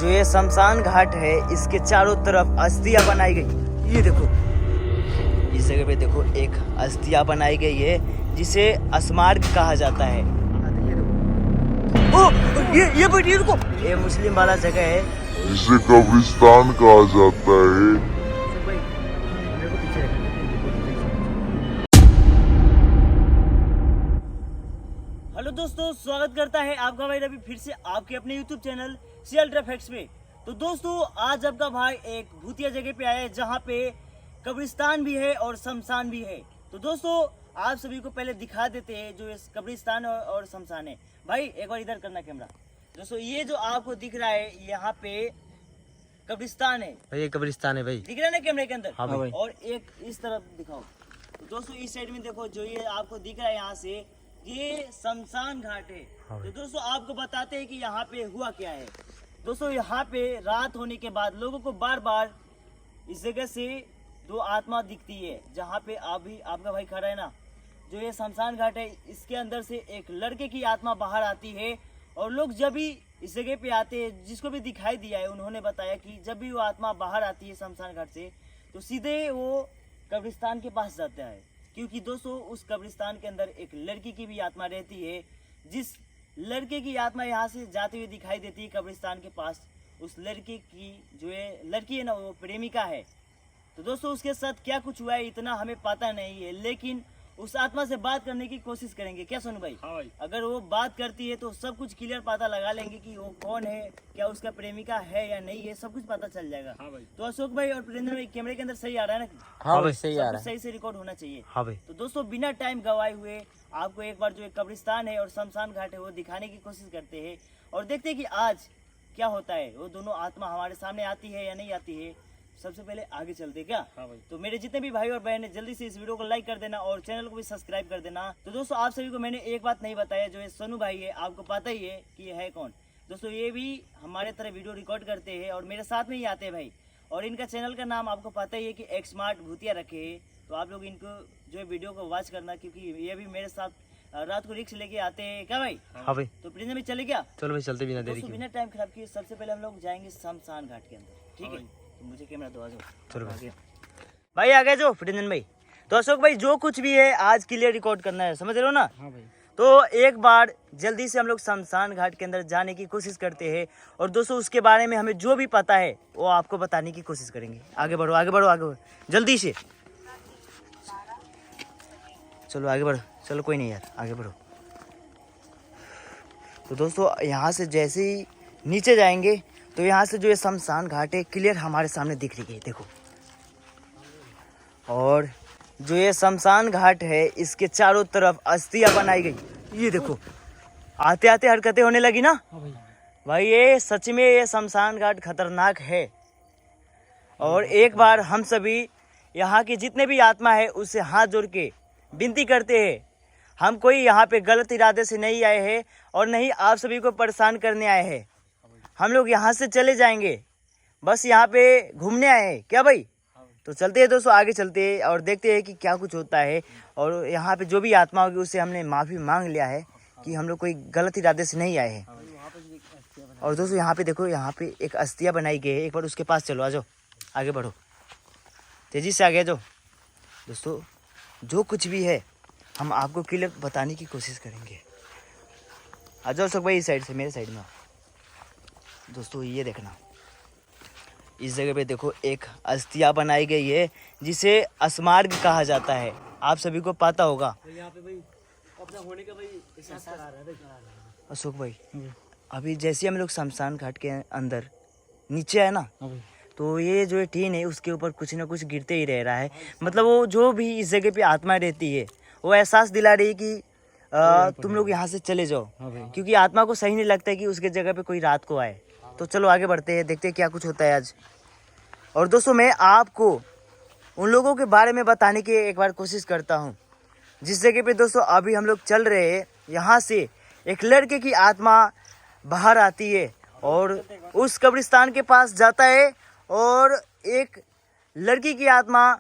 जो ये शमशान घाट है इसके चारों तरफ अस्थियां बनाई गई। ये देखो इस जगह पे देखो एक अस्थियां बनाई गई है जिसे स्मारक कहा जाता है। ओ ये बैठिए रुको, ये मुस्लिम वाला जगह है जिसे कब्रिस्तान कहा जाता है। हेलो दोस्तों, स्वागत करता है आपका भाई रवि फिर से आपके अपने YouTube channel C Ultra Facts में। तो दोस्तों आज आपका भाई एक भूतिया जगह पे आया है जहाँ पे कब्रिस्तान भी है और शमशान भी है। तो दोस्तों आप सभी को पहले दिखा देते हैं जो इस कब्रिस्तान और शमशान है। भाई एक बार इधर करना कैमरा। दोस्तों ये जो आपको दिख रहा है यहाँ पे कब्रिस्तान है भाई, ये कब्रिस्तान है भाई, दिख रहा है ना कैमरे के अंदर। हाँ भाई। और एक इस तरफ दिखाओ। तो दोस्तों इस साइड में देखो, जो ये आपको दिख रहा है यहाँ से ये शमशान घाट है। तो दोस्तों आपको बताते हैं कि यहाँ पे हुआ क्या है। दोस्तों यहाँ पे रात होने के बाद लोगों को बार बार इस जगह से दो आत्मा दिखती है। जहाँ पे अभी आपका भाई खड़ा है ना, जो ये शमशान घाट है इसके अंदर से एक लड़के की आत्मा बाहर आती है। और लोग जब भी इस जगह पे आते हैं, जिसको भी दिखाई दिया है उन्होंने बताया कि जब भी वो आत्मा बाहर आती है शमशान घाट से तो सीधे वो कब्रिस्तान के पास जाता है। क्योंकि दोस्तों उस कब्रिस्तान के अंदर एक लड़की की भी आत्मा रहती है। जिस लड़के की आत्मा यहाँ से जाते हुए दिखाई देती है कब्रिस्तान के पास, उस लड़के की जो है लड़की है ना वो प्रेमिका है। तो दोस्तों उसके साथ क्या कुछ हुआ है इतना हमें पता नहीं है, लेकिन उस आत्मा से बात करने की कोशिश करेंगे। क्या सोनू भाई? हाँ भाई। अगर वो बात करती है तो सब कुछ क्लियर पता लगा लेंगे कि वो कौन है, क्या उसका प्रेमिका है या नहीं है, सब कुछ पता चल जाएगा। हाँ भाई। तो अशोक भाई और प्रिंदर भाई कैमरे के अंदर सही आ रहा है ना? हाँ भाई, सही आ सब रहा कुछ है। सही से रिकॉर्ड होना चाहिए। हाँ भाई। तो दोस्तों बिना टाइम गवाए हुए आपको एक बार जो एक कब्रिस्तान है और शमशान घाट है वो दिखाने की कोशिश करते हैं और देखते हैं कि आज क्या होता है। वो दोनों आत्मा हमारे सामने आती है या नहीं आती है। सबसे पहले आगे चलते क्या? हाँ भाई। तो मेरे जितने भी भाई और बहन है जल्दी से इस वीडियो को लाइक कर देना और चैनल को भी सब्सक्राइब कर देना। तो दोस्तों आप सभी को मैंने एक बात नहीं बताया, जो है सोनू भाई है, आपको पता ही है कि ये है कौन। दोस्तों ये भी हमारे तरह वीडियो रिकॉर्ड करते हैं और मेरे साथ में ही आते हैं भाई। और इनका चैनल का नाम आपको पता ही है कि एक स्मार्ट भूतिया रखे है। तो आप लोग इनको जो है वीडियो को वॉच करना, क्योंकि ये भी मेरे साथ रात को रिक्स लेके आते हैं। क्या भाई? हाँ भाई। तो प्रिंस में चले क्या? चलो भाई, चलते बिना देरी दोस्तों के। बिना टाइम खराब किए सबसे पहले हम लोग जाएंगे शमशान घाट के अंदर, ठीक है? तो मुझे कैमरा दो, आ जाओ। चलो भाई। भाई आ गए जो प्रिंजन भाई। तो अशोक भाई जो कुछ भी है आज क्लियर रिकॉर्ड करना है, समझ रहे हो ना? हाँ भाई। तो एक बार जल्दी से हम लोग शमशान घाट के अंदर जाने की कोशिश करते हैं और दोस्तों उसके बारे में हमें जो भी पता है वो आपको बताने की कोशिश करेंगे। आगे बढ़ो आगे बढ़ो आगे बढ़ो जल्दी से। चलो आगे बढ़ो, चलो कोई नहीं यार, आगे बढ़ो। तो दोस्तों यहाँ से जैसे ही नीचे जाएंगे तो यहाँ से जो ये शमशान घाट है क्लियर हमारे सामने दिख रही है, देखो। और जो ये शमशान घाट है इसके चारों तरफ अस्थियां बनाई गई। ये देखो आते आते हरकतें होने लगी ना। हाँ भाई। भाई ये सच में ये शमशान घाट खतरनाक है। और एक बार हम सभी यहाँ की जितने भी आत्मा है उससे हाथ जोड़ के विनती करते हैं, हम कोई यहाँ पे गलत इरादे से नहीं आए हैं और नहीं आप सभी को परेशान करने आए हैं। हम लोग यहाँ से चले जाएंगे, बस यहाँ पे घूमने आए हैं। क्या भाई? तो चलते हैं दोस्तों, आगे चलते हैं और देखते हैं कि क्या कुछ होता है। और यहाँ पे जो भी आत्मा होगी उससे हमने माफ़ी मांग लिया है कि हम लोग कोई गलत इरादे से नहीं आए हैं। और दोस्तों यहाँ पे देखो, यहाँ पे एक अस्थियाँ बनाई गई है। एक बार उसके पास चलो, आ जाओ आगे बढ़ो, तेज़ी से आगे जाओ। दोस्तों जो कुछ भी है हम आपको क्लियर बताने की कोशिश करेंगे। आ जाओ सब भाई, इस साइड से, मेरे साइड में। दोस्तों ये देखना, इस जगह पे देखो एक अस्थियाँ बनाई गई है जिसे स्मारक कहा जाता है। आप सभी को पता होगा। यहाँ पे भाई अपना होने का भाई एहसास करा रहा है भाई। अशोक भाई अभी जैसे हम लोग शमशान घाट के अंदर नीचे आए ना, तो ये जो टीन है उसके ऊपर कुछ ना कुछ गिरते ही रह रहा है। मतलब वो जो भी इस जगह पे आत्मा रहती है वो एहसास दिला रही है कि तुम लोग यहाँ से चले जाओ, क्योंकि आत्मा को सही नहीं लगता है कि उसके जगह पे कोई रात को आए। तो चलो आगे बढ़ते हैं, देखते हैं क्या कुछ होता है आज। और दोस्तों मैं आपको उन लोगों के बारे में बताने की एक बार कोशिश करता हूँ जिस जगह पे दोस्तों अभी हम लोग चल रहे हैं। यहाँ से एक लड़के की आत्मा बाहर आती है और उस कब्रिस्तान के पास जाता है और एक लड़की की आत्मा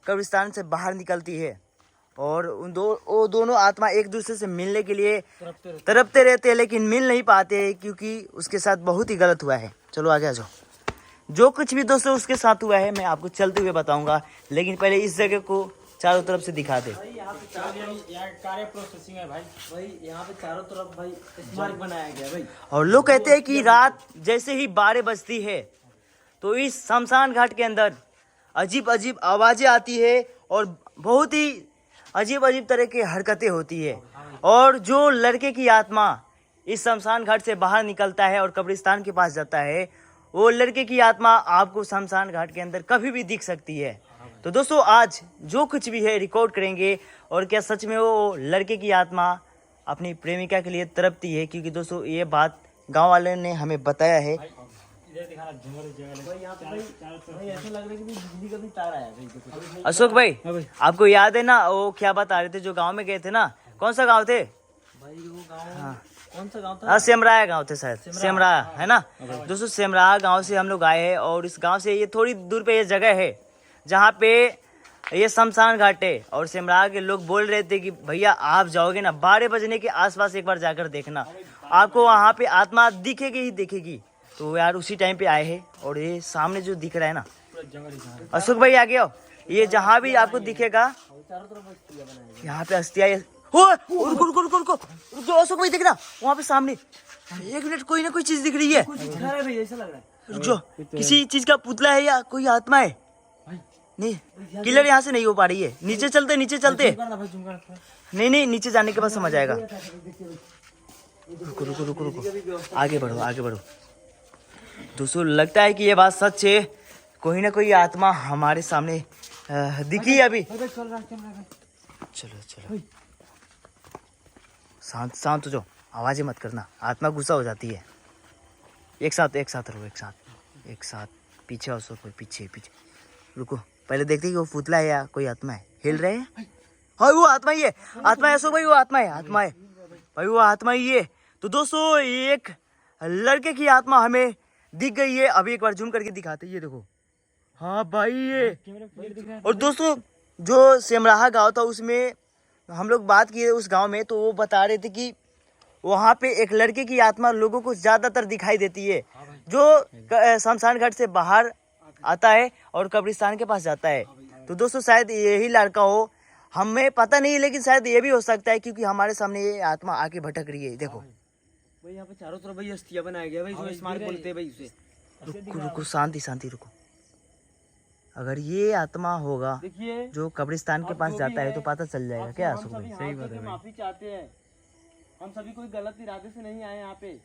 कब्रिस्तान से बाहर निकलती है और वो दोनों आत्मा एक दूसरे से मिलने के लिए तड़पते रहते हैं, लेकिन मिल नहीं पाते क्योंकि उसके साथ बहुत ही गलत हुआ है। चलो आगे आ जाओ। जो कुछ भी दोस्तों उसके साथ हुआ है मैं आपको चलते हुए बताऊंगा, लेकिन पहले इस जगह को चारों तरफ से दिखा दे। यहाँ कार्य प्रोसेसिंग है भाई यहाँ पे चारों तरफ भाई स्मारक बनाया गया भाई। और लोग कहते हैं कि रात जैसे ही 12 बजती है तो इस शमशान घाट के अंदर अजीब अजीब आवाजें आती है और बहुत ही अजीब अजीब तरह की हरकतें होती है। और जो लड़के की आत्मा इस शमशान घाट से बाहर निकलता है और कब्रिस्तान के पास जाता है, वो लड़के की आत्मा आपको शमशान घाट के अंदर कभी भी दिख सकती है। तो दोस्तों आज जो कुछ भी है रिकॉर्ड करेंगे और क्या सच में वो लड़के की आत्मा अपनी प्रेमिका के लिए तड़पती है, क्योंकि दोस्तों ये बात गांव वाले ने हमें बताया है। ऐसा लग रहा है कि बिजली का भी तार आया भाई। अशोक भाई आपको याद है ना वो क्या बता रहे थे, जो गांव में गए थे ना, कौन सा गांव थे? भाई वो गाँव कौन सा गाँव था? हाँ सेमराया गांव थे शायद, सेमराया है ना दोस्तों। सेमराया गांव से हम लोग आए हैं और इस गांव से ये थोड़ी दूर पे ये जगह है जहाँ पे ये शमशान घाट है। और सेमराया के लोग बोल रहे थे कि भैया आप जाओगे ना 12 बजने के आसपास एक बार जाकर देखना, आपको वहाँ पे आत्मा दिखेगी ही दिखेगी। तो यार उसी टाइम पे आए हैं और ये सामने जो दिख रहा है ना, अशोक भाई आगे आओ, ये जहाँ भी आपको दिखेगा यहाँ पे अस्थियाँ। रुको अशोक भाई देखना वहाँ पे सामने, एक मिनट कोई ना कोई चीज दिख रही है। दिखा रहा है भाई, ऐसा लग रहा है। रुक जाओ, किसी चीज का पुतला है या कोई आत्मा है? नहीं किलर यहाँ से नहीं हो पा रही है। नीचे चलते नीचे चलते, नहीं नीचे जाने के बाद समझ आएगा। रुको रुको रुको रुको आगे बढ़ो आगे बढ़ो। दोस्तों लगता है कि ये बात सच है, कोई ना कोई आत्मा हमारे सामने दिखी है अभी। चलो चलो शांत हो जाओ, आवाजें मत करना, आत्मा गुस्सा हो जाती है। एक साथ रहो, एक साथ पीछे आओ सो, कोई पीछे रुको, पहले देखते कि वो पुतला है या कोई आत्मा है। हिल रहे हैं? हाँ वो आत्मा ही है, आत्मा है अशोक भाई, वो आत्मा है भाई, वो आत्मा ही है। तो दोस्तों एक लड़के की आत्मा हमें दिख गई है। अभी एक बार जूम करके दिखाते, ये देखो, हाँ भाई ये। और दोस्तों जो सेमराहा गांव था उसमें हम लोग बात किए उस गांव में, तो वो बता रहे थे कि वहाँ पे एक लड़के की आत्मा लोगों को ज्यादातर दिखाई देती है, जो शमशान घाट से बाहर आता है और कब्रिस्तान के पास जाता है। तो दोस्तों शायद यही लड़का हो, हमें पता नहीं, लेकिन शायद ये भी हो सकता है क्योंकि हमारे सामने ये आत्मा आके भटक रही है। देखो भाई यहाँ पे चारों तरफ भाई अस्थियाँ बनाया गया भाई, जो स्मारक बोलते हैं भाई उसे। रुको शांति रुको। अगर ये आत्मा होगा देखिए जो कब्रिस्तान के पास जाता है तो पता चल जाएगा क्या अशोक भाई? सही बात है। माफी चाहते हैं, हम सभी कोई गलत इरादे से नहीं आए यहाँ पे,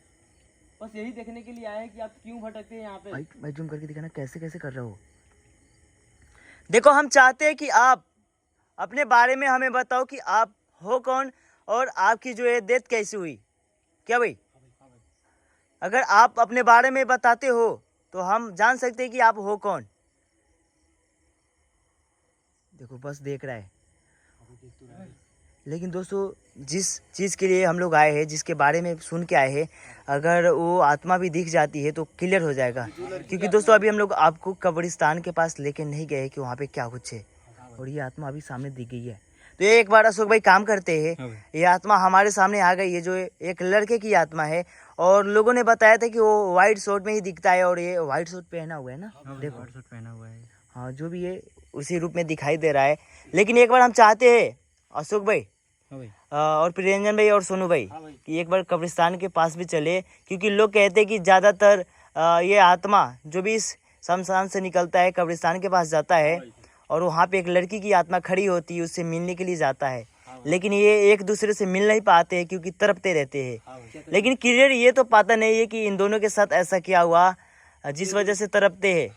बस यही देखने के लिए आए हैं कि आप क्यों भटकते हैं यहाँ पे। भाई जूम करके दिखाना कैसे कर रहे हो। देखो हम चाहते हैं कि आप अपने बारे में हमें बताओ कि आप हो कौन और आपकी जो है डेथ कैसी हुई, क्या भाई? अगर आप अपने बारे में बताते हो तो हम जान सकते हैं कि आप हो कौन। देखो बस देख रहा है। लेकिन दोस्तों जिस चीज़ के लिए हम लोग आए हैं, जिसके बारे में सुन के आए हैं, अगर वो आत्मा भी दिख जाती है तो क्लियर हो जाएगा। क्योंकि दोस्तों अभी हम लोग आपको कब्रिस्तान के पास लेके नहीं गए कि वहाँ पे क्या कुछ है, और ये आत्मा अभी सामने दिख गई है। तो एक बार अशोक भाई काम करते हैं, ये आत्मा हमारे सामने आ गई है, जो एक लड़के की आत्मा है। और लोगों ने बताया था कि वो व्हाइट शर्ट में ही दिखता है, और ये व्हाइट शर्ट पहना हुआ है ना, देखो व्हाइट शर्ट पहना हुआ है। हाँ जो भी है उसी रूप में दिखाई दे रहा है। लेकिन एक बार हम चाहते हैं अशोक भाई और प्रियंजन भाई और सोनू भाई कि एक बार कब्रिस्तान के पास भी चले, क्योंकि लोग कहते हैं कि ज़्यादातर ये आत्मा जो भी इस शमशान से निकलता है कब्रिस्तान के पास जाता है और वहाँ पे एक लड़की की आत्मा खड़ी होती है, उससे मिलने के लिए जाता है। लेकिन ये एक दूसरे से मिल नहीं पाते हैं क्योंकि तड़पते रहते हैं। लेकिन क्लियर ये तो पता नहीं है कि इन दोनों के साथ ऐसा क्या हुआ जिस वजह से तड़पते हैं,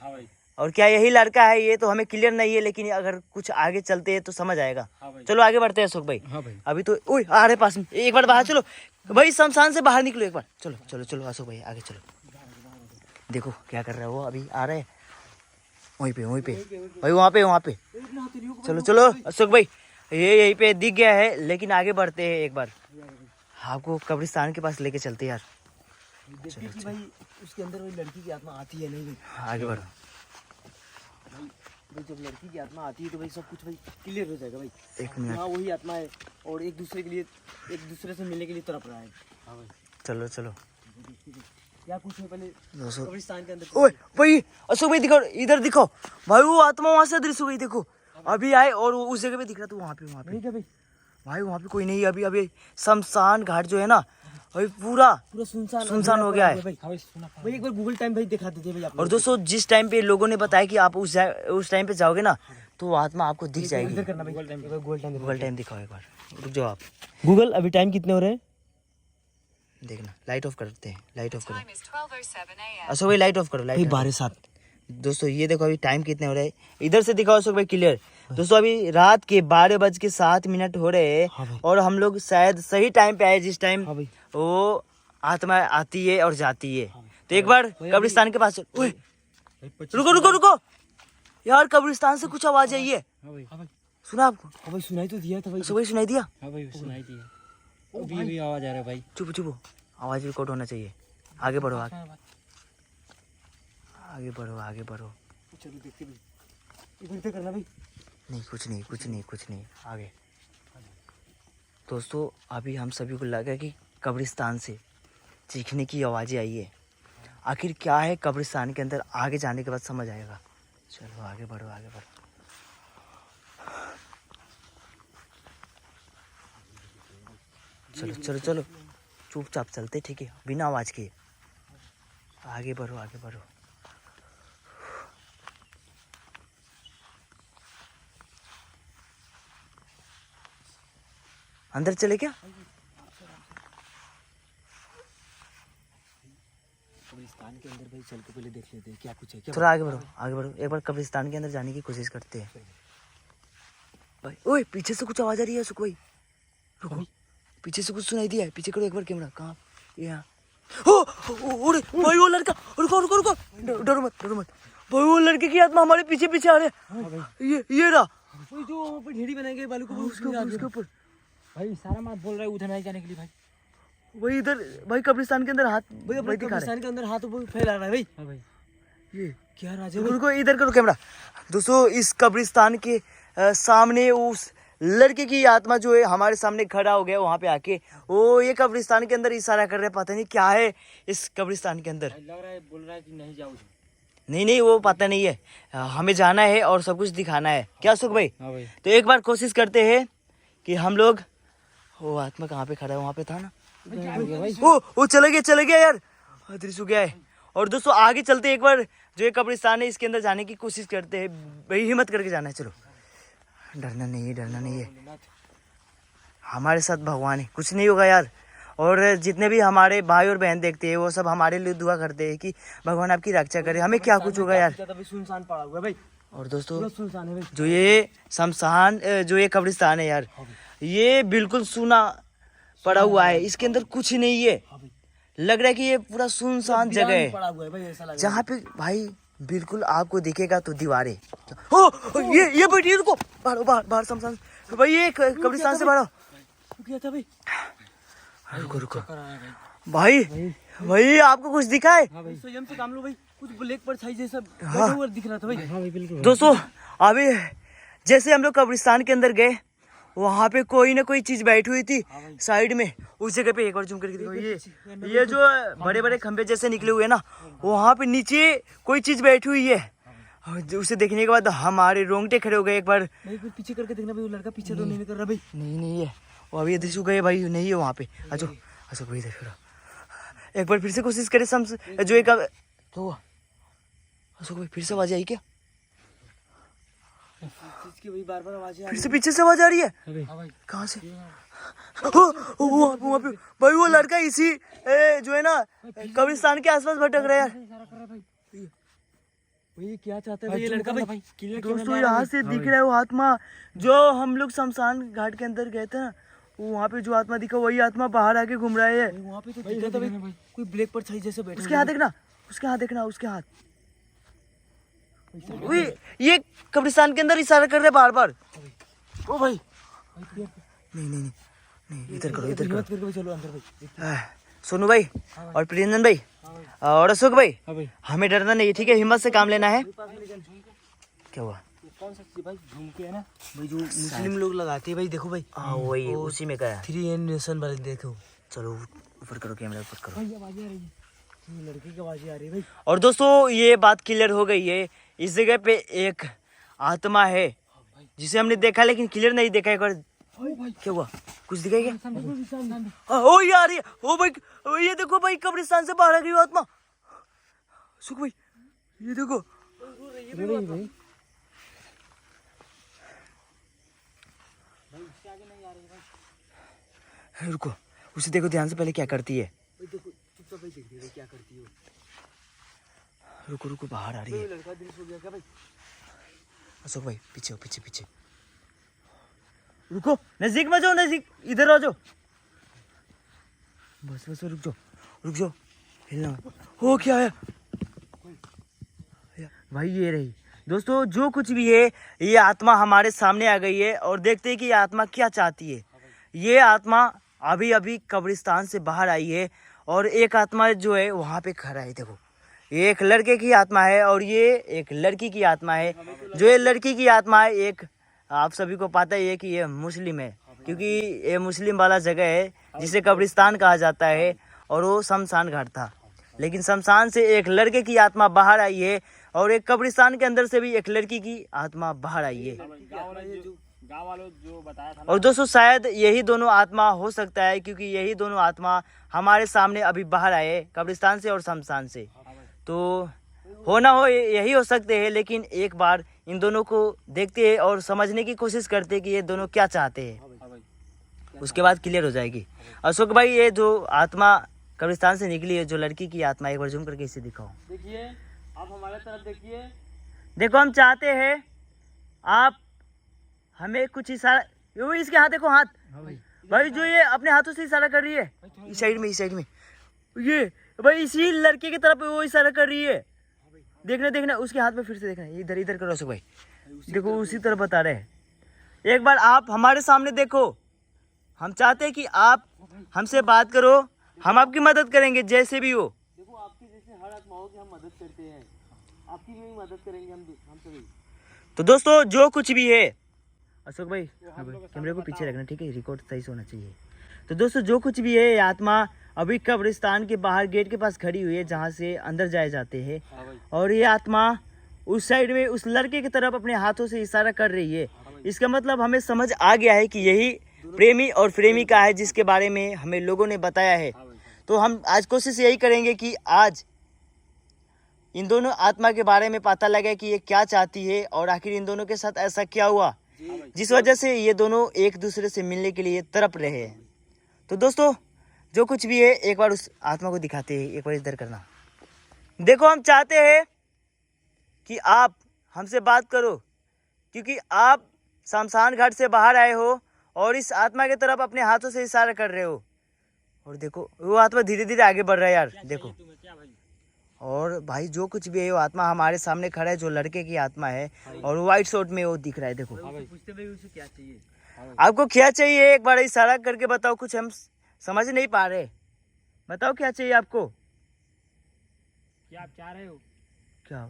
और क्या यही लड़का है, ये तो हमें क्लियर नहीं है। लेकिन अगर कुछ आगे चलते हैं तो समझ आएगा। चलो आगे बढ़ते हैं अशोक भाई। अभी तो ओए आ रहे पास में, एक बार बाहर चलो भाई, शमशान से बाहर निकलो एक बार। चलो अशोक भाई आगे चलो। देखो क्या कर रहा है वो, अभी आ रहे हैं वहीं पे भाई, वहाँ पे। चलो अशोक भाई, ये यहीं पे दिख गया है। लेकिन आगे बढ़ते हैं, एक बार आपको कब्रिस्तान के पास लेके चलते यार। देखिए कि भाई उसके अंदर वही लड़की की आत्मा आती है नहीं? आगे बढ़ो। भाई जब लड़की की आत्मा आती है तो भाई सब कुछ भाई क्लियर हो जाएगा भाई। एक मिनट। हाँ वही आत्मा है और एक दूसरे के लिए, एक दूसरे से मिलने के लिए तड़प रहा है। हाँ भाई चलो चलो क्या कुछ है पहले दोस्तों। कब्रिस्तान के अंदर। ओए भाई अशोक भाई दिखाओ, इधर दिखाओ भाई, वो आत्मा वहां से अदृश्य हो गई, देखो अभी आए और वो उस जगह पे दिख रहा था, वहाँ पे नहीं क्या भाई? भाई वहाँ पे कोई नहीं है। अभी अभी शमशान घाट जो है ना भाई पूरा पूरा सुनसान सुनसान हो गया है। भाई। भाई एक बार गूगल टाइम भाई दिखा दीजिए भाई आप। और दोस्तों जिस टाइम पे लोगों ने बताया कि आप उस टाइम पे जाओगे ना तो वो आत्मा आपको दिख जाएगी। इधर करना भाई, गूगल टाइम। गूगल टाइम दिखाओ एक बार, रुक जाओ आप। गूगल अभी टाइम कितने हो रहे हैं? देखना, लाइट ऑफ करते हैं, लाइट ऑफ करो Time is 12:07 a.m. अशोक भाई, लाइट ऑफ करो, भाई लाइट 12:07। दोस्तों ये देखो अभी टाइम कितने हो रहे हैं, इधर से दिखाओ अशोक भाई क्लियर। दोस्तों अभी रात के 12:07 हो रहे हैं। हाँ भाई। और हम लोग शायद सही टाइम पे आए जिस टाइम हाँ भाई। वो आत्मा आती है और जाती है। तो एक बार कब्रिस्तान के पास ओए रुको रुको रुको यार, कब्रिस्तान से कुछ आवाज आई है, हाँ भाई। हाँ भाई। सुना आपको? हाँ भाई सुनाई तो दिया था भाई। अशोक भाई सुनाई दिया? हाँ भाई सुनाई दिया। अभी भी आवाज आ रहा है भाई। चुप चुप, आवाज रिकॉर्ड होना चाहिए। आगे बढ़ो, आगे बढ़ो, आगे बढ़ो। चलो देखते भाई, इधर करना भाई। नहीं कुछ नहीं, कुछ नहीं, कुछ नहीं, आगे। दोस्तों अभी हम सभी को लगा कि कब्रिस्तान से चीखने की आवाज़ें आई है। आखिर क्या है कब्रिस्तान के अंदर, आगे जाने के बाद समझ आएगा। चलो आगे बढ़ो, आगे बढ़ो। चलो चलो चलो, चुपचाप चलते, ठीक है, बिना आवाज़ के। आगे बढ़ो, आगे बढ़ो। अंदर चले क्या? कब्रिस्तान के अंदर भाई चल के पहले देख लेते हैं क्या कुछ है क्या। थोड़ा आगे बढ़ो, आगे बढ़ो, एक बार कब्रिस्तान के अंदर जाने की कोशिश करते हैं भाई। ओए पीछे से कुछ आवाज आ रही है सुख भाई, रुको, पीछे से कुछ सुनाई दिया है, पीछे करो एक बार कैमरा। कहाँ? यहाँ। अरे भाई वो लड़का, रुको रुको रुको, डरो मत, डरो मत भाई, वो लड़के की आत्मा हमारे पीछे पीछे आ रहे हैं। ये रहा भाई जो वहाँ पे ढेरी बनाएंगे बालू को, उसके ऊपर भाई सारा मात बोल रहा है उधर नहीं जाने के लिए भाई। वही इधर भाई कब्रिस्तान के अंदर हाथ भाई अपने दिखा रहा है। कब्रिस्तान के अंदर हाथ ऊपर फैला रहा है भाई। हाँ भाई। ये क्या राज है रुको भाई? रुको, इधर करो कैमरा। दोस्तों इस कब्रिस्तान के सामने उस लड़के की आत्मा जो है हमारे सामने खड़ा हो गया, वहाँ पे आके वो ये कब्रिस्तान के अंदर इशारा कर रहे हैं, पता नहीं क्या है इस कब्रिस्तान के अंदर। लग रहा है बोल रहा है कि नहीं जाओ। नहीं नहीं वो पता नहीं है, हमें जाना है और सब कुछ दिखाना है, क्या सुख भाई? हाँ भाई। तो एक बार कोशिश करते हैं कि हम लोग, वो आत्मा कहाँ पे खड़ा है, वहाँ पे था ना, वो चले गया यार, अदृश्य हो गया है। और दोस्तों आगे चलते एक बार, जो ये कब्रिस्तान है इसके अंदर जाने की कोशिश करते हैं भाई, हिम्मत करके जाना है। चलो, डरना नहीं है, डरना नहीं है, हमारे साथ भगवान है, कुछ नहीं होगा यार। और जितने भी हमारे भाई और बहन देखते हैं वो सब हमारे लिए दुआ करते हैं कि भगवान आपकी रक्षा करे, हमें क्या कुछ होगा यार। सुनसान पड़ा हुआ है भाई। और दोस्तों सुनसान है भाई। जो ये शमशान, जो ये कब्रिस्तान है यार, ये बिल्कुल सूना पड़ा हुआ है, इसके अंदर कुछ नहीं है। लग रहा है कि ये पूरा सुनसान जगह है, पड़ा हुआ है भाई, ऐसा लग रहा है। जहाँ पे भाई बिल्कुल आपको दिखेगा तो दीवारें। ओ ये बैठिए, रुको, बाहर शमशान भाई, ये कब्रिस्तान से बाहर। क्या था भाई? रुको रुको भाई आपको कुछ दिखा है? हाँ भाई स्वयं से काम लो भाई, कुछ ब्लैक परछाई जैसा बैठा हुआ दिख रहा था भाई। हाँ भाई बिल्कुल। दोस्तों अभी जैसे हम लोग कब्रिस्तान के अंदर गए, वहाँ पे कोई ना कोई चीज बैठी हुई थी साइड में, उस जगह पे एक बार जूम करके देखो, ये जो बड़े बड़े खंभे जैसे निकले हुए ना, वहाँ पे नीचे कोई चीज बैठी हुई है। उसे देखने के बाद हमारे रोंगटे खड़े हो गए। एक बार भाई पीछे करके देखना भाई, वो लड़का पीछे तो नहीं कर रहा भाई। नहीं है वो, अभी अदृश्य हो गए भाई, नहीं है वहाँ पे। अच्छा अच्छा भाई देखो, एक बार फिर से कोशिश करे जो एक क्या हुआ अशोक भाई, फिर से आवाज आई क्या? इसकी वही बार-बार आवाजें आ फिर से पीछे से आवाज आ रही है, कहाँ से? वहाँ पे भाई वो लड़का इसी जो है ना कब्रिस्तान के आसपास भटक रहा है यार। भाई क्या चाहता है भाई ये लड़का भाई? दोस्तों यहाँ से दिख रहा है वो आत्मा, जो हम लोग शमशान घाट के अंदर गए थे ना, वहाँ पे जो आत्मा दिखा वही आत्मा बाहर आके घूम रहा है। वहाँ पे तो दिख रहा था भाई कोई ब्लैक परछाई जैसे बैठा। उसके हाथ देखना, उसके हाथ देखना, उसके हाथ। ये कब्रिस्तान के अंदर इशारा कर रहे बार बार। ओ भाई नहीं इधर करो, इधर करो। करके चलो अंदर भाई। सोनू भाई और प्रियंजन भाई और अशोक भाई, हाँ भाई हमें डरना नहीं, ठीक है, हिम्मत से काम लेना है। क्या हुआ? कौन सा चीज भाई झुमके है ना भाई जो मुस्लिम लोग लगाते हैं भाई, देखो भाई। हाँ वही वो उसी में का है। 3 नेशन वाले देखो। चलो ऊपर करो, कैमरा ऊपर करो। भाई आवाजें आ रही है, ये लड़की की आवाजें आ रही है भाई। और दोस्तों ये बात क्लियर हो गई है, इस जगह पे एक आत्मा है जिसे हमने देखा लेकिन क्लियर नहीं देखा। एक बार क्या हुआ, कुछ दिखाई क्या? ओ यार ये, ओ भाई, ओ ये देखो भाई, कब्रिस्तान से बाहर आ गई वो आत्मा। सुख भाई ये देखो, भाई रुको उसे देखो ध्यान से, पहले क्या करती है। देखो चुपचाप भाई, देख भाई क्या करती हो। रुको रुको, बाहर आ रही है। लड़का दिल सो गया क्या भाई? अशोक भाई पीछे हो, पीछे पीछे रुको, नजदीक में जाओ, नजदीक, इधर आ जाओ। बस बस रुक जाओ, रुक जाओ, हिलना मत। हो क्या है भाई? ये रही दोस्तों, जो कुछ भी है ये आत्मा हमारे सामने आ गई है और देखते हैं कि ये आत्मा क्या चाहती है। ये आत्मा अभी अभी कब्रिस्तान से बाहर आई है और एक आत्मा जो है वहाँ पे खड़ा है। देखो ये एक लड़के की आत्मा है और ये एक लड़की की आत्मा है। जो ये लड़की की आत्मा है, एक आप सभी को पता ही है कि ये मुस्लिम है, क्योंकि ये मुस्लिम वाला जगह है जिसे कब्रिस्तान कहा जाता है और वो शमशान घाट था। लेकिन शमशान से एक लड़के की आत्मा बाहर आई है और एक कब्रिस्तान के अंदर से भी एक लड़की की आत्मा बाहर आई है। गाँव वालों जो बताया था और दोस्तों शायद यही दोनों आत्मा हो सकता है, क्योंकि यही दोनों आत्मा हमारे सामने अभी बाहर आए कब्रिस्तान से और शमशान से। तो हो ना हो यही हो सकते हैं, लेकिन एक बार इन दोनों को देखते हैं और समझने की कोशिश करते हैं कि ये दोनों क्या चाहते हैं, उसके बाद क्लियर हो जाएगी। अशोक भाई ये जो आत्मा कब्रिस्तान से निकली है, जो लड़की की आत्मा, एक बार जूम करके इसे दिखाओ। देखिए, आप हमारे तरफ देखिए। देखो हम चाहते हैं आप हमें कुछ इशारा, वो इसके हाथ देखो, हाथ भाई जो ये अपने हाथों से इशारा कर रही है, इस साइड में, इस साइड में, ये भाई इसी लड़के की तरफ वो इशारा कर रही है। देखना देखना उसके हाथ में, फिर से देखना, इधर इधर करो अशोक भाई, देखो उसी तरफ बता रहे हैं। एक बार आप हमारे सामने देखो, हम चाहते हैं कि आप हमसे बात करो, हम आपकी मदद करेंगे जैसे भी हो। देखो आपकी जैसे हर आत्माओं की हम मदद करते हैं, आपकी भी मदद करेंगे हम सभी। तो दोस्तों जो कुछ भी है, अशोक भाई कैमरे को पीछे रखना, ठीक है, रिकॉर्ड सही से होना चाहिए। तो दोस्तों जो कुछ भी है, ये आत्मा अभी कब्रिस्तान के बाहर गेट के पास खड़ी हुई है जहाँ से अंदर जाए जाते हैं। और ये आत्मा उस साइड में उस लड़के की तरफ अपने हाथों से इशारा कर रही है। इसका मतलब हमें समझ आ गया है कि यही प्रेमी और प्रेमिका है जिसके बारे में हमें लोगों ने बताया है। तो हम आज कोशिश यही करेंगे कि आज इन दोनों आत्मा के बारे में पता लगे कि ये क्या चाहती है और आखिर इन दोनों के साथ ऐसा क्या हुआ जिस वजह से ये दोनों एक दूसरे से मिलने के लिए तड़प रहे हैं। तो दोस्तों जो कुछ भी है, एक बार उस आत्मा को दिखाते हैं, एक बार इधर करना। देखो हम चाहते हैं कि आप हमसे बात करो, क्योंकि आप शमशान घाट से बाहर आए हो और इस आत्मा की तरफ अपने हाथों से इशारा कर रहे हो। और देखो वो आत्मा धीरे धीरे आगे बढ़ रहा है यार, देखो। और भाई जो कुछ भी है वो आत्मा हमारे सामने खड़ा है, जो लड़के की आत्मा है और व्हाइट शर्ट में वो दिख रहा है। देखो पूछते भाई उसे क्या चाहिए। आपको क्या चाहिए, एक बार इशारा करके बताओ, कुछ हम समझ नहीं पा रहे, बताओ क्या चाहिए आपको, क्या आप चाह रहे हो? क्या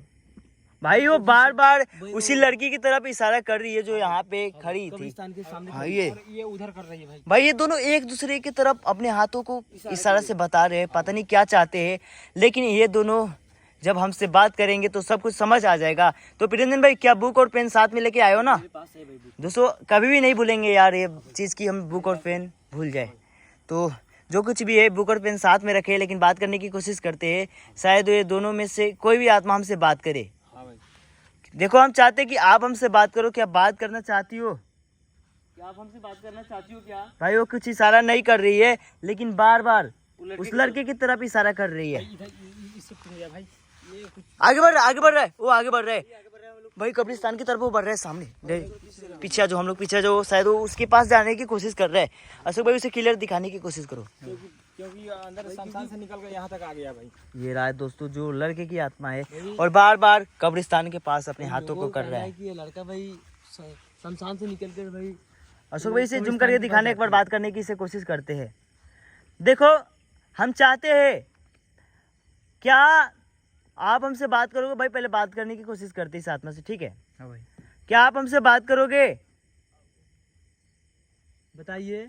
भाई वो बार बार उसी लड़की की तरफ इशारा कर रही है जो यहाँ पे खड़ी थी। के सामने हाँ ये उधर कर रही है भाई। भाई ये दोनों एक दूसरे की तरफ अपने हाथों को इशारा से बता रहे हैं, पता नहीं क्या चाहते हैं, लेकिन ये दोनों जब हमसे बात करेंगे तो सब कुछ समझ आ जाएगा। तो प्रियंजन भाई क्या बुक और पेन साथ में लेके आए हो ना? दोस्तों कभी भी नहीं भूलेंगे यार ये चीज़ की हम बुक और पेन भूल जाए। तो जो कुछ भी है बुक और पेन साथ में रखे, लेकिन बात करने की कोशिश करते हैं, शायद ये दोनों में से कोई भी आत्मा हमसे बात करे। देखो हम चाहते हैं कि आप हमसे बात करो, क्या बात करना चाहती हो? क्या आप हमसे बात करना चाहती हो क्या? भाई वो कुछ इशारा नहीं कर रही है, लेकिन बार बार उस लड़के की तरफ इशारा कर रही है। भाई ये कुछ आगे बढ़ रहा है, वो आगे बढ़ रहा है भाई, कब्रिस्तान की तरफ वो बढ़ रहा है सामने, पीछे जो हम लोग पीछे जो शायद वो उसके पास जाने की कोशिश कर रहा है। अशोक भाई उसे क्लियर दिखाने की कोशिश करो, क्योंकि अंदर शमशान से निकल कर यहाँ तक आ गया भाई। ये रहा है दोस्तों जो लड़के की आत्मा है और बार बार कब्रिस्तान के पास अपने हाथों को कर रहा है। कि ये लड़का भाई शमशान से निकल कर भाई अशोक भाई से जुम करके दिखाने, एक बार बात करने की इसे कोशिश करते हैं। देखो हम चाहते हैं, क्या आप हमसे बात करोगे? भाई पहले बात करने की कोशिश करते इस आत्मा से, ठीक है? हाँ भाई। क्या आप हमसे बात करोगे? बताइए।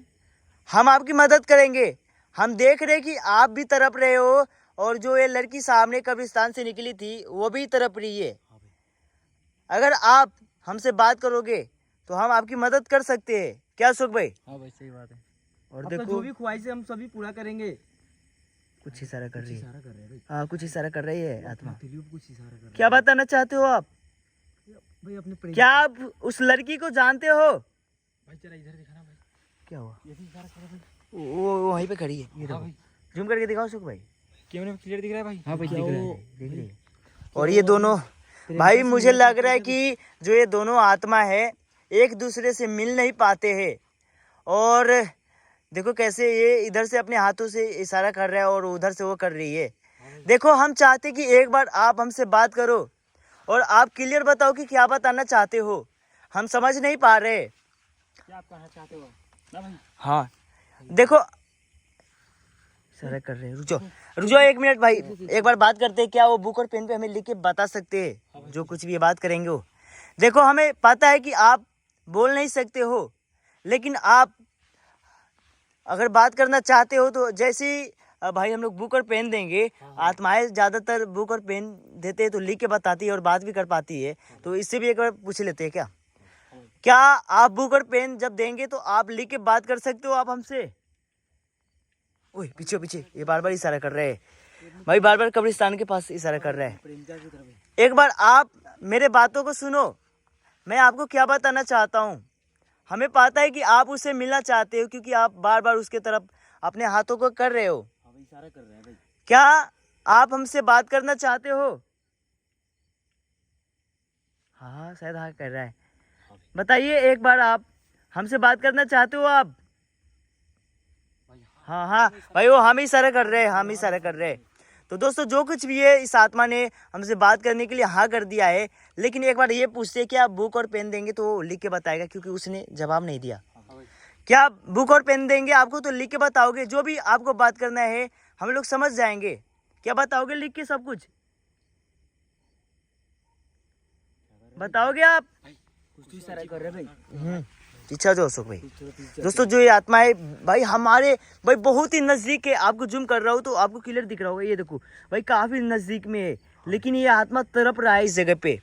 हम आपकी मदद करेंगे। हम देख रहे कि आप भी तड़प रहे हो और जो ये लड़की सामने कब्रिस्तान से निकली थी वो भी तड़प रही है। अगर आप हमसे बात करोगे तो हम आपकी मदद कर सकते हैं। क्या सुख भाई? हाँ भाई सही बात है। और आपका देखो जो भी ख्वाहिश है हम सभी पूरा करेंगे। कुछ इशारा कर रही है। इशारा कर रहे हैं भाई। हाँ, कुछ इशारा कर रही है आत्मा। दिलियों पे कुछ इशारा कर रहे क्या बताना चाहते हो आप? हैं भाई। अपने प्रेम क्या आप उस लड़की को जानते हो? भाई जरा इधर दिखाना भाई। क्या हुआ? ये भी इशारा कर रहा है भाई। वो वहीं पे खड़ी है, ये हाँ देखो। भाई। जूम करके दिखाओ सुख भाई। कैमरे में क्लियर दिख रहा है भाई। हाँ भाई क्या दिख रहा वो है। दिख रही है। और ये दोनों भाई, मुझे लग रहा है कि जो ये दोनों आत्मा है एक दूसरे से मिल नहीं पाते हैं। और देखो कैसे ये इधर से अपने हाथों से इशारा कर रहा है और उधर से वो कर रही है। देखो, हम चाहते कि एक बार आप हमसे बात करो और आप क्लियर बताओ कि क्या बताना चाहते हो। हम समझ नहीं पा रहे। क्या आप कहना चाहते हो ना भाई? हाँ देखो, इशारा कर रहे हैं। रुको रुको 1 मिनट भाई, एक बार बात करते हैं। क्या वो बुक और पेन पे हमें लिख के बता सकते हैं जो कुछ भी ये बात करेंगे वो? देखो, हमें पता है कि आप बोल नहीं सकते हो, लेकिन आप अगर बात करना चाहते हो तो जैसे ही भाई हम लोग बुक और पेन देंगे, आत्माएं ज्यादातर बुक और पेन देते हैं तो लिख के बताती है और बात भी कर पाती है। तो इससे भी एक बार पूछ लेते हैं क्या? क्या आप बुक और पेन जब देंगे तो आप लिख के बात कर सकते हो आप हमसे? ओए पीछे पीछे, ये बार बार इशारा कर रहे हैं भाई, बार बार कब्रिस्तान के पास इशारा कर रहा है। प्रेमिका की तरफ है। एक बार आप मेरे बातों को सुनो। मैं आपको क्या बताना चाहता हूँ। हमें पता है कि आप उससे मिलना चाहते हो क्योंकि आप बार बार उसके तरफ अपने हाथों को कर रहे हो। हाँ भाई इशारा कर रहे हैं भाई। क्या आप हमसे बात करना चाहते हो? हाँ शायद हाँ कर रहा है। बताइए, एक बार आप हमसे बात करना चाहते हो आप? हाँ हाँ भाई, वो हम ही इशारा कर रहे हैं, हम ही इशारा कर रहे हैं। तो दोस्तों, जो कुछ भी है इस आत्मा ने हमसे बात करने के लिए हाँ कर दिया है। लेकिन एक बार ये पूछते हैं कि आप बुक और पेन देंगे तो वो लिख के बताएगा, क्योंकि उसने जवाब नहीं दिया। क्या आप बुक और पेन देंगे आपको तो लिख के बताओगे? जो भी आपको बात करना है हम लोग समझ जाएंगे। क्या बताओगे लिख के? सब कुछ बताओगे आप? कुछ तो इशारा कर रहे हैं भाई। पीछा जो अशोक भाई। दोस्तों, जो ये आत्मा है भाई हमारे भाई बहुत ही नजदीक है। आपको जूम कर रहा हूँ तो आपको क्लियर दिख रहा होगा। ये देखो भाई, काफी नजदीक में है, लेकिन ये आत्मा तड़प रहा है इस जगह पे।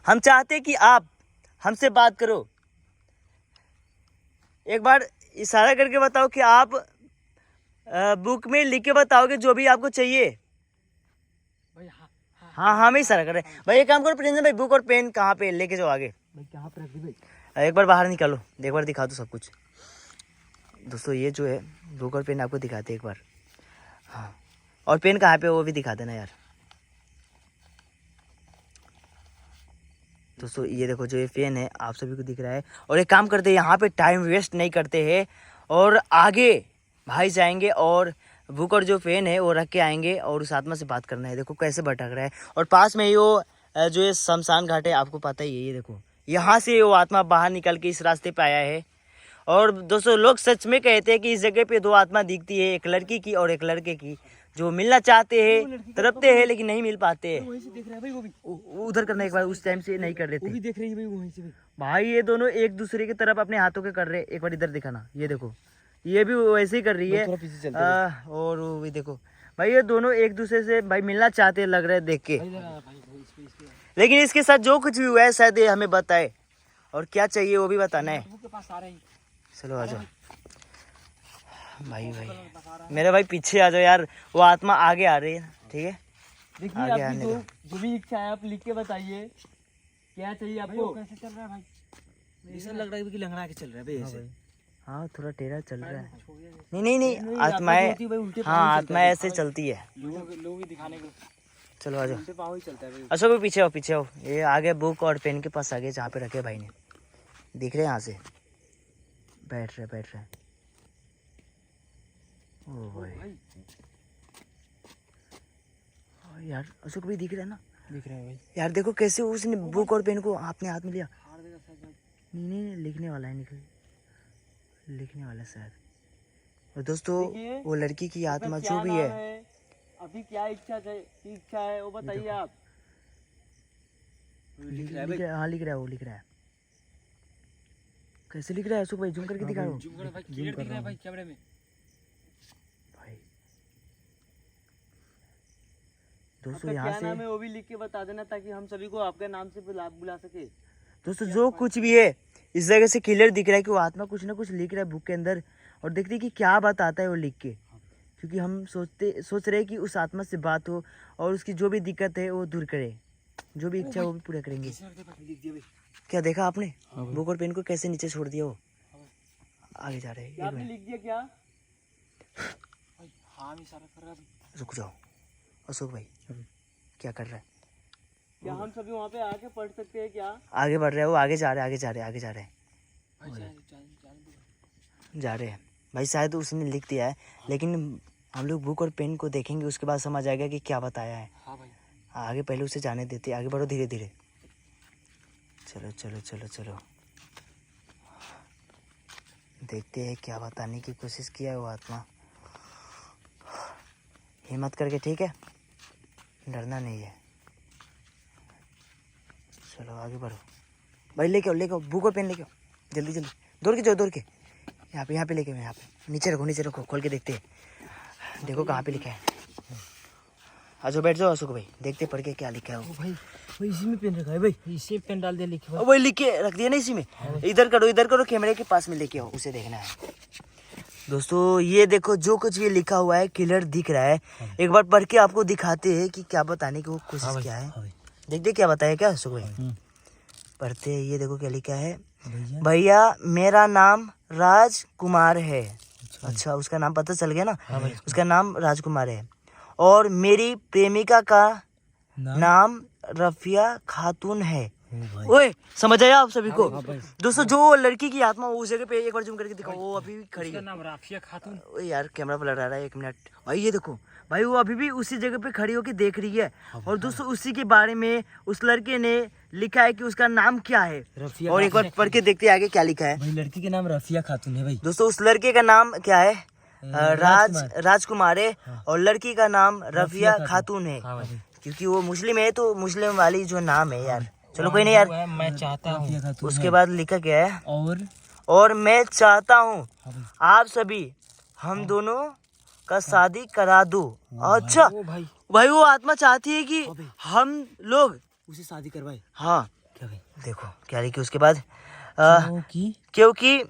हम चाहते हैं कि आप हमसे बात करो। एक बार इशारा करके बताओ कि आप बुक में लिख के बताओगे जो भी आपको चाहिए। भाई हाँ हाँ हाँ हम ही इशारा कर रहे हैं भाई। एक काम करो प्रिंस भाई, बुक और पेन कहाँ पे लेके जाओ आगे। भाई कहाँ पे रख दी भाई? एक बार बाहर निकालो, एक बार दिखा दो सब कुछ। दोस्तों, ये जो है बुक और पेन आपको दिखाते हैं एक बार। हाँ, और पेन कहाँ पे है वो भी दिखा देना यार। दोस्तों, ये देखो जो ये पेन है आप सभी को दिख रहा है। और एक काम करते हैं, यहाँ पे टाइम वेस्ट नहीं करते हैं और आगे भाई जाएंगे और बुक और जो पेन है वो रख के आएंगे और उस आत्मा से बात करना है। देखो कैसे भटक रहा है। और पास में ही वो जो ये शमशान घाट है, आपको पता ही है। ये देखो यहाँ से वो आत्मा बाहर निकल के इस रास्ते पे आया है। और दोस्तों, लोग सच में कहते हैं कि इस जगह पे 2 आत्मा दिखती है, एक लड़की की और एक लड़के की, जो मिलना चाहते हैं, तड़पते हैं लेकिन नहीं मिल पाते हैं। वहीं से देख रहा है भाई वो भी। उधर करना एक बार, उस टाइम से नहीं कर वो लेते भी देख रही है भाई वहीं से भी। भाई। ये दोनों एक दूसरे की तरफ अपने हाथों के कर रहे हैं। एक बार इधर दिखाना, ये देखो ये भी वैसे ही कर रही है। थोड़ा पीछे चलते हैं। और वो भी देखो भाई, ये दोनों एक दूसरे से भाई मिलना चाहते हैं लग रहा है देख के। भाई जरा भाई भाई इस पे लेकिन इसके साथ जो कुछ भी हुआ है शायद ये हमें बताए और क्या चाहिए वो भी बताना है। के पास आ रहे हैं। चलो आ जाओ भाई। भाई मेरे भाई पीछे आ जाओ यार, वो आत्मा आगे आ रही है। ठीक है, देखिए आगे आपकी आने जो भी इच्छा है आप लिख के बताइए। क्या चाहिए भाई वो आपको? कैसे चल रहा है भाई? ऐसा लग रहा है कि लंगड़ा के चल रहा है भाई ऐसे। हाँ थोड़ा टेढ़ा चल रहा है। छोड़ दिया। नहीं नहीं नहीं, आत्माएं, हाँ आत्माएं ऐसे चलती है। लोग ही दिखाने को चलो आ जाओ। उल्टे पाँव ही चलता है भाई। अशोक भी पीछे हो, पीछे हो। ये आगे बुक और पेन के पास आगे जहाँ पे रखे भाई ने, दिख रहे हैं यहाँ से बैठ रहे। ओ भाई यार, अशोक भी दिख रहा है ना? दिख रहा है भाई। यार देखो कैसे उसने बुक और पेन को अपने हाथ में लिया। हार देगा शायद भाई। नहीं लिखने वाला है, लिखने वाला है शायद। और दोस्तों, देखिए, वो लड़की की आत्मा आपका जो क्या भी नाम है, अभी क्या इच्छा है वो बताइए आप। लिख रहा है भाई। हाँ लिख रहा है, वो लिख रहा है। कैसे लिख रहा है अशोक भाई? जूम करके दिखा रहा हूँ जूम करो भाई, क्लियर दिख रहा है भाई कैमरे में। भाई। दोस्तों आपका यहाँ क्या से नाम है वो भी लिख के बता देना, ताकि हम सभी को आपके नाम से बुला सके। दोस्तों जो कुछ भी है इस जगह से क्लियर दिख रहा है कि वो आत्मा कुछ ना कुछ लिख रहा है बुक के अंदर, और देखते हैं कि क्या बात आता है वो लिख के, क्योंकि हम सोच रहे हैं कि उस आत्मा से बात हो और उसकी जो भी दिक्कत है वो दूर करे, जो भी इच्छा है वो भी पूरा करेंगे। लिख दिया भाई। क्या देखा आपने बुक और पेन को कैसे नीचे छोड़ दिया? वो आगे जा रहे हैं। क्या एक आपने मिनट लिख दिया क्या भाई? हाँ हम इशारा कर रहा है। रुक जाओ अशोक भाई, क्या कर रहा है? क्या हम सभी वहाँ पे आके पढ़ सकते हैं क्या? आगे बढ़ रहा है वो, आगे जा रहे हैं, आगे जा रहे हैं, आगे जा रहे हैं, जा रहे हैं भाई। शायद उसने लिख दिया है, लेकिन हम लोग बुक और पेन को देखेंगे, उसके बाद समझ आएगा कि क्या बताया है। हाँ भाई। आगे पहले उसे जाने देते, आगे बढ़ो धीरे धीरे। चलो चलो चलो चलो, देखते हैं क्या बताने की कोशिश किया है वो आत्मा। हिम्मत करके, ठीक है, डरना नहीं है। चलो आगे बढ़ो भाई, लेके आओ बुक और पेन लेके आओ, जल्दी जल्दी, दौड़ के जाओ, दौड़ के। यहाँ पे लेके आओ, यहाँ पे नीचे रखो, खोल के देखते हैं, देखो कहाँ पे लिखा है। अच्छा बैठ जाओ अशोक भाई, देखते पढ़ के क्या लिखा है वो। भाई भाई इसी में पेन रखा है भाई, इसी में पेन डाल दिया लिखे भाई। वही लिख के रख दिया ना इसी में। इधर करो, कैमरे के पास में लेके आओ, उसे देखना है। दोस्तों ये देखो जो कुछ भी लिखा हुआ है क्लियर दिख रहा है, एक बार पढ़ के आपको दिखाते हैं कि क्या बताने की वो कोशिश क्या है। देखते क्या बताया क्या अशोक भाई, पढ़ते हैं। ये देखो क्या लिखा है। भैया मेरा नाम राजकुमार है। अच्छा उसका नाम पता चल गया ना, उसका नाम राजकुमार है, और मेरी प्रेमिका का नाम रफिया खातून है। ओए समझ आया आप सभी को? दोस्तों जो लड़की की आत्मा उस जगह पे, एक बार जूम करके दिखाओ, वो अभी भी खड़ी है। नाम राफिया खातून। ओए यार कैमरा पलट रहा है, एक मिनट भाई। ये देखो भाई, वो अभी भी उसी जगह पे खड़ी होकर देख रही है। और दोस्तों उसी के बारे में उस लड़के ने लिखा है कि उसका नाम क्या है, रफिया। और एक बार पढ़ के देखते हैं आगे क्या लिखा है। भाई लड़की के नाम रफिया खातून है भाई। दोस्तों उस लड़के का नाम क्या है? राजकुमार है, और लड़की का नाम रफिया खातून है। क्योंकि वो मुस्लिम है तो मुस्लिम वाली जो नाम है यार। चलो कोई नहीं यार, मैं चाहता हूँ। उसके बाद लिखा क्या है? और मैं चाहता हूँ आप सभी हम दोनों का शादी करा दो। अच्छा भाई वो आत्मा चाहती है कि हम लोग उसे शादी करवाए। हाँ क्या भाई? देखो क्या लिखी उसके बाद, क्योंकि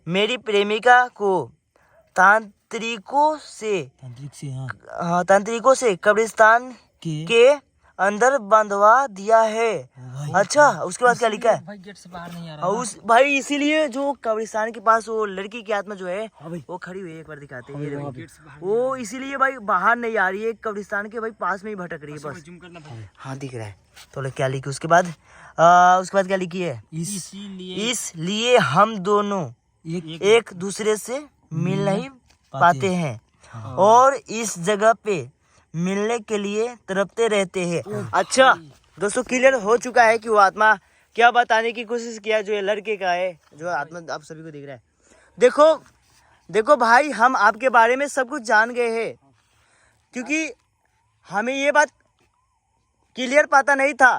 मेरी प्रेमिका को तांत्रिकों से कब्रिस्तान के अंदर बंधवा दिया है। अच्छा उसके बाद क्या लिखा है? भाई गेट से बाहर नहीं आ रहा उस भाई इसीलिए जो कब्रिस्तान के पास वो लड़की की आत्मा जो है वो खड़ी हुई है, एक बार दिखाते हैं। ये देखो वो इसीलिए भाई बाहर नहीं आ रही है, कब्रिस्तान के भाई पास में ही भटक रही है बस। हाँ दिख रहा है। तो क्या लिखी उसके बाद? क्या लिखी है? इसलिए हम दोनों एक दूसरे से मिल नहीं पाते हैं, और इस जगह पे मिलने के लिए तड़पते रहते हैं। अच्छा दोस्तों क्लियर हो चुका है कि वो आत्मा क्या बताने की कोशिश किया, जो ये लड़के का है, जो आत्मा आप सभी को दिख रहा है। देखो भाई, हम आपके बारे में सब कुछ जान गए हैं, क्योंकि हमें ये बात क्लियर पता नहीं था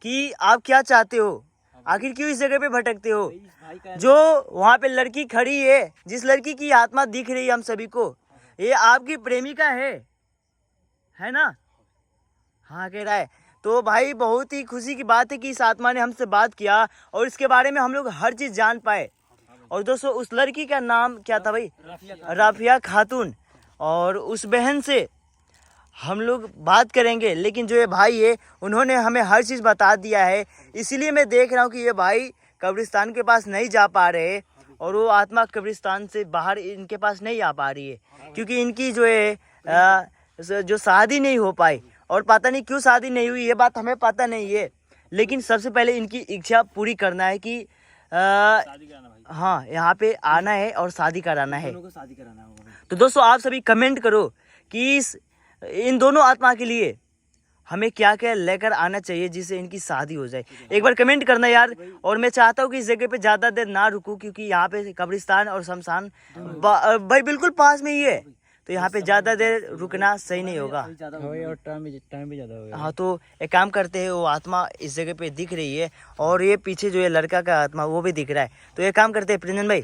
कि आप क्या चाहते हो, आखिर क्यों इस जगह पे भटकते हो। जो वहाँ पे लड़की खड़ी है, जिस लड़की की आत्मा दिख रही है हम सभी को, ये आपकी प्रेमिका है ना? हाँ कह रहा है। तो भाई बहुत ही खुशी की बात है कि इस आत्मा ने हमसे बात किया और इसके बारे में हम लोग हर चीज़ जान पाए। और दोस्तों उस लड़की का नाम क्या था भाई? रफिया खातून। और उस बहन से हम लोग बात करेंगे, लेकिन जो ये भाई है उन्होंने हमें हर चीज़ बता दिया है। इसीलिए मैं देख रहा हूँ कि ये भाई कब्रिस्तान के पास नहीं जा पा रहे, और वो आत्मा कब्रिस्तान से बाहर इनके पास नहीं आ पा रही है, क्योंकि इनकी जो है जो शादी नहीं हो पाई। और पता नहीं क्यों शादी नहीं हुई, ये बात हमें पता नहीं है, लेकिन सबसे पहले इनकी इच्छा पूरी करना है कि हाँ यहाँ पे आना है और शादी कराना है। तो दोस्तों आप सभी कमेंट करो कि इन दोनों आत्मा के लिए हमें क्या क्या लेकर आना चाहिए जिससे इनकी शादी हो जाए। एक बार कमेंट करना यार। और मैं चाहता हूँ कि इस जगह पे ज़्यादा देर ना रुकूं, क्योंकि यहाँ पे कब्रिस्तान और शमशान भाई बिल्कुल पास में ही है। तो यहाँ पे ज़्यादा देर रुकना सही नहीं होगा। और टाइम भी ज़्यादा हो गया। हाँ, तो एक काम करते हैं, वो आत्मा इस जगह पे दिख रही है और ये पीछे जो है लड़का का आत्मा वो भी दिख रहा है। तो एक काम करते हैं प्रिंजन भाई,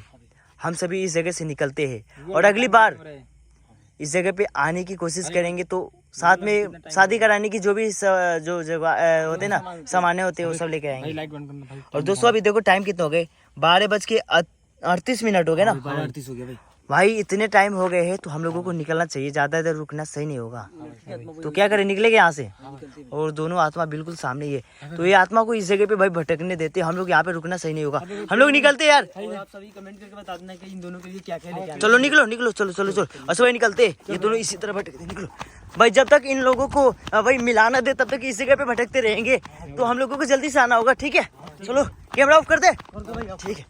हम सभी इस जगह से निकलते हैं और अगली बार इस जगह पे आने की कोशिश करेंगे। तो साथ में शादी कराने की जो भी जो जगह होते ना सामान्य होते हैं वो सब लेके आएंगे। और दोस्तों अभी देखो टाइम कितना हो गए, 12:38 हो गए ना 12:38 हो गया भाई। भाई। इतने टाइम हो गए हैं तो हम लोगों को निकलना चाहिए, ज़्यादा देर रुकना सही नहीं होगा। तो क्या करें, निकलेंगे यहाँ से। और दोनों आत्मा बिल्कुल सामने ही है, तो ये आत्मा को इस जगह पे भाई भटकने देते, हम लोग यहाँ पे रुकना सही नहीं होगा। हम लोग निकलते यार, और आप सभी कमेंट करके बता देना कि इन दोनों के लिए क्या क्या लेके आना। चलो निकलो निकलो, चलो चलो चलो। अच्छा भाई निकलते, ये दोनों इसी तरह भटकते, निकलो भाई। जब तक इन लोगों को भाई मिलाना दे तब तक इस जगह पे भटकते रहेंगे, तो हम लोगों को जल्दी से आना होगा, ठीक है। चलो कैमरा ऑफ कर दे, ठीक है।